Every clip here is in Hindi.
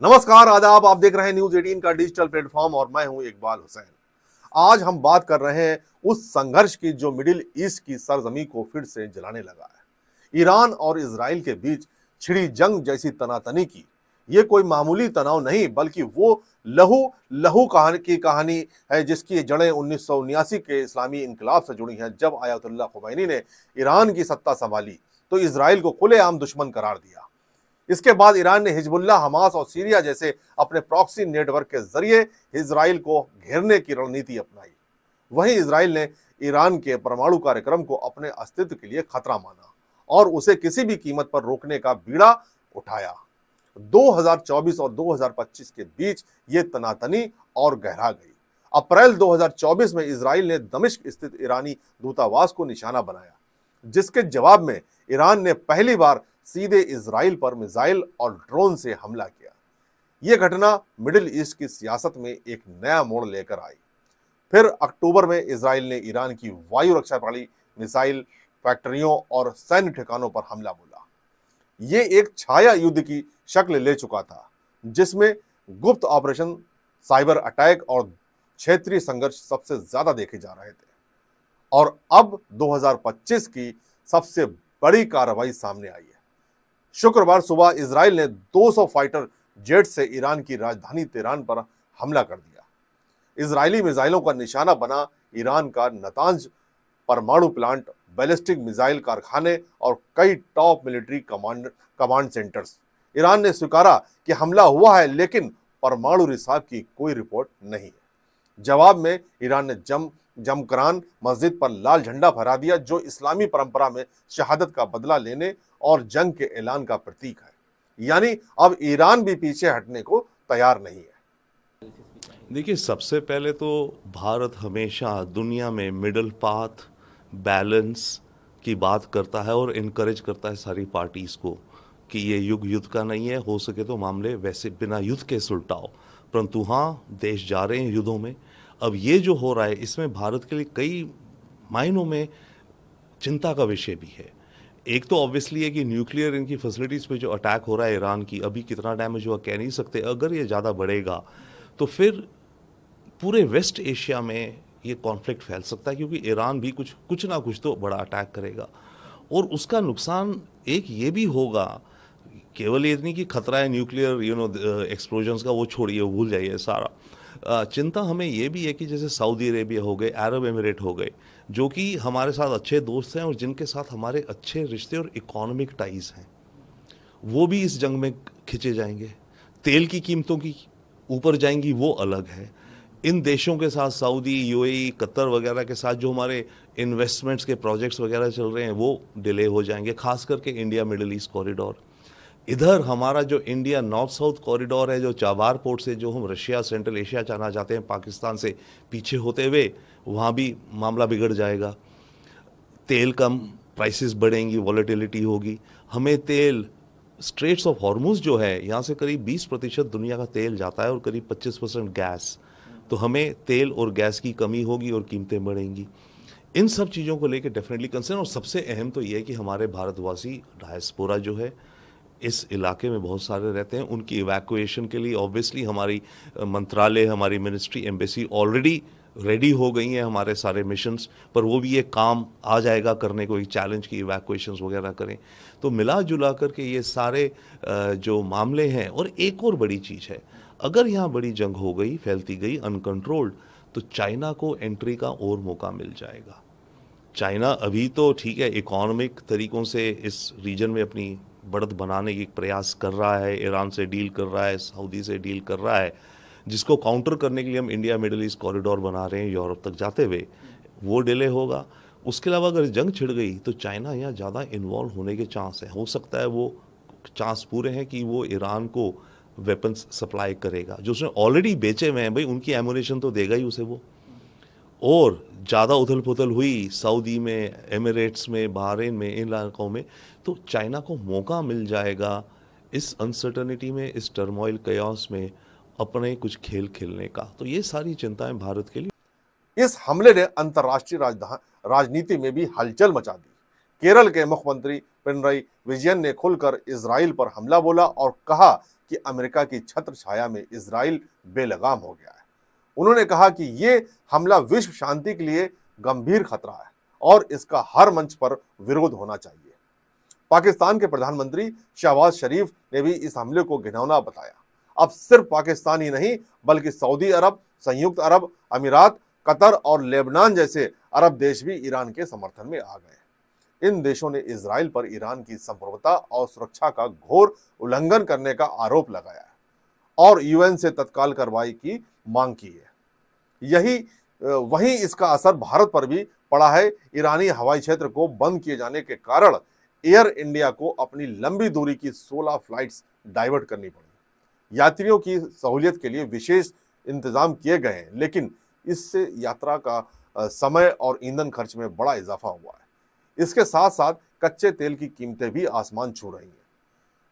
नमस्कार, आदाब। आप देख रहे हैं न्यूज 18 का डिजिटल प्लेटफॉर्म और मैं हूं इकबाल हुसैन। आज हम बात कर रहे हैं उस संघर्ष की जो मिडिल ईस्ट की सरजमी को फिर से जलाने लगा है। ईरान और इजराइल के बीच छिड़ी जंग जैसी तनातनी की ये कोई मामूली तनाव नहीं, बल्कि वो लहू लहू कहानी है जिसकी जड़ें 1979 के इस्लामी इनकलाब से जुड़ी हैं। जब आयतुल्लाह खुमैनी ने ईरान की सत्ता संभाली तो इजराइल को खुलेआम दुश्मन करार दिया। इसके बाद ईरान ने हिजबुल्लाह, हमास और सीरिया जैसे अपने प्रॉक्सी नेटवर्क के जरिए इजराइल को घेरने की रणनीति अपनाई। वहीं इजराइल ने ईरान के परमाणु कार्यक्रम को अपने अस्तित्व के लिए खतरा माना और उसे किसी भी कीमत पर रोकने का बीड़ा उठाया। 2024 और 2025 के बीच ये तनातनी और गहरा गई। अप्रैल 2024 में इजराइल ने दमिश्क स्थित ईरानी दूतावास को निशाना बनाया, जिसके जवाब में ईरान ने पहली बार सीधे इजराइल पर मिसाइल और ड्रोन से हमला किया। यह घटना मिडिल ईस्ट की सियासत में एक नया मोड़ लेकर आई। फिर अक्टूबर में इजराइल ने ईरान की वायु रक्षा प्रणाली, मिसाइल फैक्ट्रियों और सैन्य ठिकानों पर हमला बोला। ये एक छाया युद्ध की शक्ल ले चुका था, जिसमें गुप्त ऑपरेशन, साइबर अटैक और क्षेत्रीय संघर्ष सबसे ज्यादा देखे जा रहे थे। और अब 2025 की सबसे बड़ी कार्रवाई सामने आई है। शुक्रवार सुबह इजराइल ने 200 फाइटर जेट से ईरान की राजधानी तेहरान पर हमला कर दिया। इजरायली मिसाइलों का निशाना बना ईरान का नतांज परमाणु प्लांट, बैलिस्टिक मिसाइल कारखाने और कई top military command centres. Iran ने स्वीकारा कि हमला हुआ है, लेकिन परमाणु रिसाव की कोई रिपोर्ट नहीं है। जवाब में ईरान ने जमकरान मस्जिद पर लाल झंडा फहरा दिया, जो इस्लामी परंपरा में शहादत का बदला लेने और जंग के ऐलान का प्रतीक है। यानी अब ईरान भी पीछे हटने को तैयार नहीं है। देखिए, सबसे पहले तो भारत हमेशा दुनिया में मिडल पाथ, बैलेंस की बात करता है और इनकरेज करता है सारी पार्टीज़ को कि ये युद्ध का नहीं है, हो सके तो मामले वैसे बिना युद्ध के सुलटाओ। परंतु हाँ, देश जा रहे हैं युद्धों में। अब ये जो हो रहा है, इसमें भारत के लिए कई मायनों में चिंता का विषय भी है। एक तो ऑब्वियसली है कि न्यूक्लियर इनकी फैसिलिटीज़ पे जो अटैक हो रहा है ईरान की, अभी कितना डैमेज हुआ कह नहीं सकते। अगर ये ज़्यादा बढ़ेगा तो फिर पूरे वेस्ट एशिया में ये कॉन्फ्लिक्ट फैल सकता है, क्योंकि ईरान भी कुछ ना कुछ तो बड़ा अटैक करेगा और उसका नुकसान एक ये भी होगा। केवल ये नहीं कि खतरा है न्यूक्लियर एक्सप्लोजन्स का, वो छोड़िए, भूल जाइए सारा। चिंता हमें ये भी है कि जैसे सऊदी अरेबिया हो गए, अरब एमिरेट हो गए, जो कि हमारे साथ अच्छे दोस्त हैं और जिनके साथ हमारे अच्छे रिश्ते और इकोनॉमिक टाइज हैं, वो भी इस जंग में खिंचे जाएंगे। तेल की कीमतों की ऊपर जाएंगी, वो अलग है। इन देशों के साथ, सऊदी, यूएई, कतर वगैरह के साथ जो हमारे इन्वेस्टमेंट्स के प्रोजेक्ट्स वगैरह चल रहे हैं, वो डिले हो जाएंगे, खास करके इंडिया मिडिल ईस्ट कॉरिडोर। इधर हमारा जो इंडिया नॉर्थ साउथ कॉरिडोर है, जो चाबार पोर्ट से जो हम रशिया, सेंट्रल एशिया जाना चाहते हैं, पाकिस्तान से पीछे होते हुए, वहाँ भी मामला बिगड़ जाएगा। तेल कम, प्राइसेस बढ़ेंगी, वॉलेटिलिटी होगी। हमें तेल, स्ट्रेट्स ऑफ हॉर्मुज जो है, यहाँ से करीब 20% दुनिया का तेल जाता है और करीब 25% गैस। तो हमें तेल और गैस की कमी होगी और कीमतें बढ़ेंगी। इन सब चीज़ों को लेकर डेफिनेटली कंसर्न। और सबसे अहम तो ये है कि हमारे भारतवासी डायस्पोरा जो है इस इलाके में बहुत सारे रहते हैं, उनकी इवैक्यूएशन के लिए ऑब्वियसली हमारी मंत्रालय, हमारी मिनिस्ट्री, एम्बेसी ऑलरेडी रेडी हो गई हैं, हमारे सारे मिशंस पर वो भी ये काम आ जाएगा करने को, एक चैलेंज की इवैक्यूएशंस वगैरह करें। तो मिला जुला करके ये सारे जो मामले हैं। और एक और बड़ी चीज़ है, अगर यहाँ बड़ी जंग हो गई, फैलती गई अनकंट्रोल्ड, तो चाइना को एंट्री का और मौका मिल जाएगा। चाइना अभी तो ठीक है, इकोनॉमिक तरीक़ों से इस रीजन में अपनी बढ़त बनाने की प्रयास कर रहा है, ईरान से डील कर रहा है, सऊदी से डील कर रहा है, जिसको काउंटर करने के लिए हम इंडिया मिडिल ईस्ट कॉरिडोर बना रहे हैं यूरोप तक जाते हुए। वो डिले होगा। उसके अलावा अगर जंग छिड़ गई तो चाइना यहाँ ज़्यादा इन्वॉल्व होने के चांस है। हो सकता है, वो चांस पूरे हैं कि वो ईरान को वेपन्स सप्लाई करेगा जो उसने ऑलरेडी बेचे हुए हैं। भाई, उनकी एमुनेशन तो देगा ही उसे वो। और ज़्यादा उथल पुथल हुई सऊदी में, एमिरेट्स में, बहरीन में, इन इलाकों में, तो चाइना को मौका मिल जाएगा इस अनसर्टनिटी में, इस टर्मोइल कयास में अपने कुछ खेल खेलने का। तो ये सारी चिंताएं भारत के लिए। इस हमले ने अंतर्राष्ट्रीय राजनीति में भी हलचल मचा दी। केरल के मुख्यमंत्री पिनरई विजयन ने खुलकर इजराइल पर हमला बोला और कहा कि अमेरिका की छत्र छाया में इजराइल बेलगाम हो गया है। उन्होंने कहा कि ये हमला विश्व शांति के लिए गंभीर खतरा है और इसका हर मंच पर विरोध होना चाहिए। पाकिस्तान के प्रधानमंत्री शहबाज शरीफ ने भी इस हमले को घिनौना बताया। अब सिर्फ पाकिस्तान ही नहीं बल्कि सऊदी अरब, संयुक्त अरब अमीरात, कतर और लेबनान जैसे अरब देश भी ईरान के समर्थन में आ गए। इन देशों ने इजराइल पर ईरान की संप्रभुता और सुरक्षा का घोर उल्लंघन करने का आरोप लगाया है और यूएन से तत्काल कार्रवाई की मांग की है। वहीं इसका असर भारत पर भी पड़ा है। ईरानी हवाई क्षेत्र को बंद किए जाने के कारण एयर इंडिया को अपनी लंबी दूरी की 16 फ्लाइट्स डाइवर्ट करनी पड़ी। यात्रियों की सहूलियत के लिए विशेष इंतजाम किए गए हैं, लेकिन इससे यात्रा का समय और ईंधन खर्च में बड़ा इजाफा हुआ है। इसके साथ साथ कच्चे तेल की कीमतें भी आसमान छू रही हैं।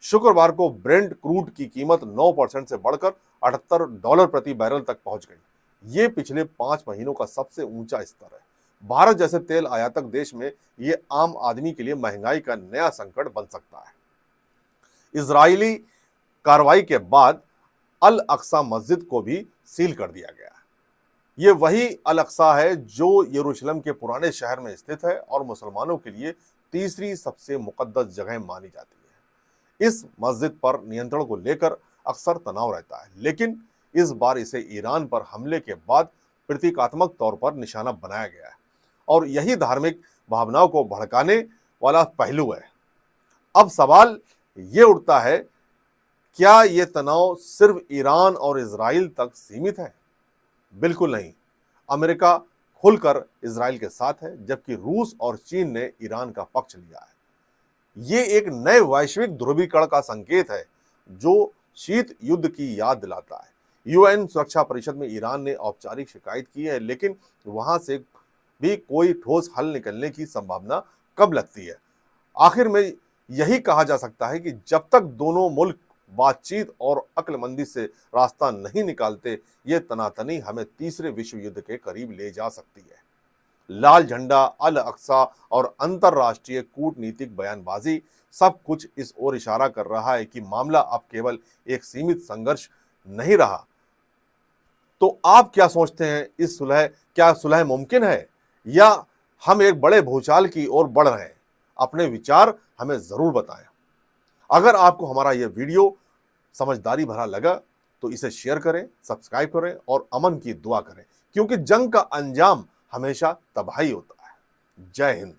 शुक्रवार को ब्रेंट क्रूड की कीमत 9% से बढ़कर $78 प्रति बैरल तक पहुंच गई। ये पिछले 5 महीनों का सबसे ऊंचा स्तर है। भारत जैसे तेल आयातक देश में ये आम आदमी के लिए महंगाई का नया संकट बन सकता है। इजरायली कार्रवाई के बाद अल अक्सा मस्जिद को भी सील कर दिया गया है। ये वही अल अक्सा है जो यरूशलेम के पुराने शहर में स्थित है और मुसलमानों के लिए तीसरी सबसे मुकद्दस जगह मानी जाती है। इस मस्जिद पर नियंत्रण को लेकर अक्सर तनाव रहता है, लेकिन इस बार इसे ईरान पर हमले के बाद प्रतीकात्मक तौर पर निशाना बनाया गया है और यही धार्मिक भावनाओं को भड़काने वाला पहलू है। अब सवाल ये उठता है, क्या ये तनाव सिर्फ ईरान और इजराइल तक सीमित है? बिल्कुल नहीं। अमेरिका खुलकर इजराइल के साथ है, जबकि रूस और चीन ने ईरान का पक्ष लिया है। ये एक नए वैश्विक ध्रुवीकरण का संकेत है जो शीत युद्ध की याद दिलाता है। यूएन सुरक्षा परिषद में ईरान ने औपचारिक शिकायत की है, लेकिन वहां से भी कोई ठोस हल निकलने की संभावना कब लगती है? आखिर में यही कहा जा सकता है कि जब तक दोनों मुल्क बातचीत और अक्लमंदी से रास्ता नहीं निकालते, ये तनातनी हमें तीसरे विश्व युद्ध के करीब ले जा सकती है। लाल झंडा, अल अक्सा और अंतरराष्ट्रीय कूटनीतिक बयानबाजी सब कुछ इस ओर इशारा कर रहा है कि मामला अब केवल एक सीमित संघर्ष नहीं रहा। तो आप क्या सोचते हैं? क्या सुलह मुमकिन है या हम एक बड़े भूचाल की ओर बढ़ रहे हैं? अपने विचार हमें जरूर बताएं। अगर आपको हमारा यह वीडियो समझदारी भरा लगा तो इसे शेयर करें, सब्सक्राइब करें और अमन की दुआ करें, क्योंकि जंग का अंजाम हमेशा तबाही होता है। जय हिंद।